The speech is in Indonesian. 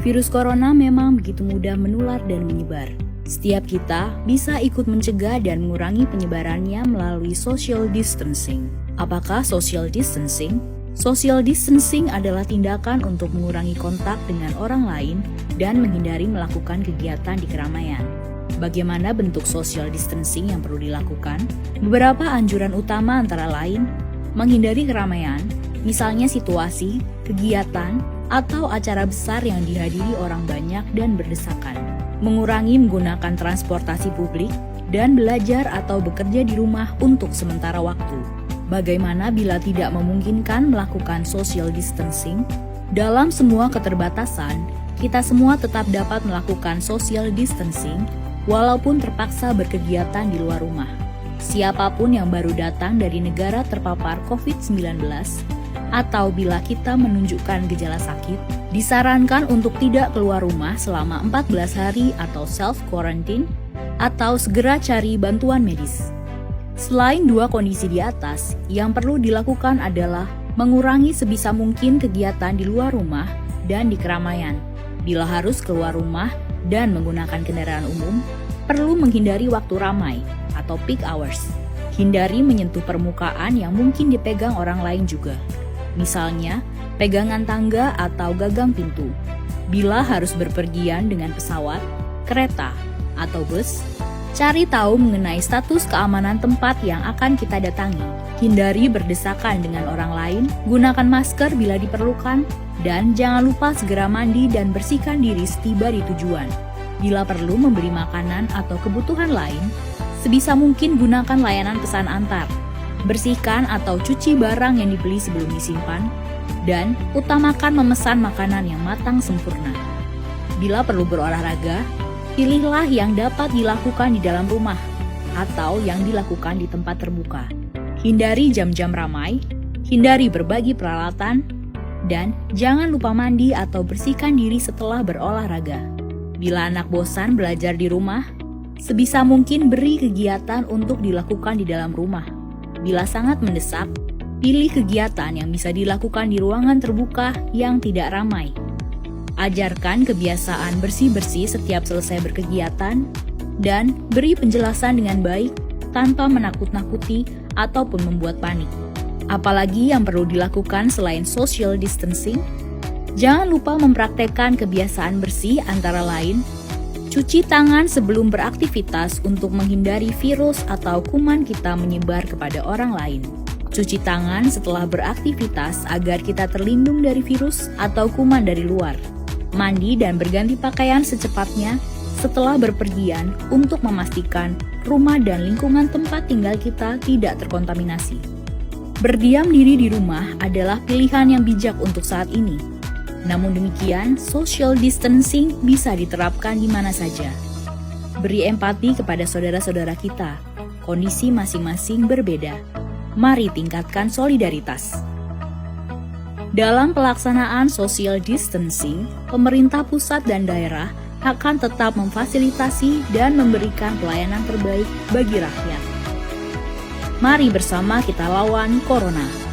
Virus corona memang begitu mudah menular dan menyebar. Setiap kita bisa ikut mencegah dan mengurangi penyebarannya melalui social distancing. Apakah social distancing? Social distancing adalah tindakan untuk mengurangi kontak dengan orang lain dan menghindari melakukan kegiatan di keramaian. Bagaimana bentuk social distancing yang perlu dilakukan? Beberapa anjuran utama antara lain, menghindari keramaian, misalnya situasi, kegiatan, atau acara besar yang dihadiri orang banyak dan berdesakan. Mengurangi menggunakan transportasi publik dan belajar atau bekerja di rumah untuk sementara waktu. Bagaimana bila tidak memungkinkan melakukan social distancing? Dalam semua keterbatasan, kita semua tetap dapat melakukan social distancing walaupun terpaksa berkegiatan di luar rumah. Siapapun yang baru datang dari negara terpapar COVID-19 atau bila kita menunjukkan gejala sakit, disarankan untuk tidak keluar rumah selama 14 hari atau self-quarantine atau segera cari bantuan medis. Selain dua kondisi di atas, yang perlu dilakukan adalah mengurangi sebisa mungkin kegiatan di luar rumah dan di keramaian. Bila harus keluar rumah dan menggunakan kendaraan umum, perlu menghindari waktu ramai atau peak hours. Hindari menyentuh permukaan yang mungkin dipegang orang lain juga. Misalnya, pegangan tangga atau gagang pintu. Bila harus berpergian dengan pesawat, kereta, atau bus, cari tahu mengenai status keamanan tempat yang akan kita datangi. Hindari berdesakan dengan orang lain, gunakan masker bila diperlukan, dan jangan lupa segera mandi dan bersihkan diri setiba di tujuan. Bila perlu membeli makanan atau kebutuhan lain, sebisa mungkin gunakan layanan pesan antar. Bersihkan atau cuci barang yang dibeli sebelum disimpan, dan utamakan memesan makanan yang matang sempurna. Bila perlu berolahraga, pilihlah yang dapat dilakukan di dalam rumah atau yang dilakukan di tempat terbuka. Hindari jam-jam ramai, hindari berbagi peralatan, dan jangan lupa mandi atau bersihkan diri setelah berolahraga. Bila anak bosan belajar di rumah, sebisa mungkin beri kegiatan untuk dilakukan di dalam rumah. Bila sangat mendesak, pilih kegiatan yang bisa dilakukan di ruangan terbuka yang tidak ramai. Ajarkan kebiasaan bersih-bersih setiap selesai berkegiatan, dan beri penjelasan dengan baik tanpa menakut-nakuti ataupun membuat panik. Apalagi yang perlu dilakukan selain social distancing? Jangan lupa mempraktekkan kebiasaan bersih antara lain, cuci tangan sebelum beraktivitas untuk menghindari virus atau kuman kita menyebar kepada orang lain. Cuci tangan setelah beraktivitas agar kita terlindung dari virus atau kuman dari luar. Mandi dan berganti pakaian secepatnya setelah berpergian untuk memastikan rumah dan lingkungan tempat tinggal kita tidak terkontaminasi. Berdiam diri di rumah adalah pilihan yang bijak untuk saat ini. Namun demikian, social distancing bisa diterapkan di mana saja. Beri empati kepada saudara-saudara kita. Kondisi masing-masing berbeda. Mari tingkatkan solidaritas. Dalam pelaksanaan social distancing, pemerintah pusat dan daerah akan tetap memfasilitasi dan memberikan pelayanan terbaik bagi rakyat. Mari bersama kita lawan corona.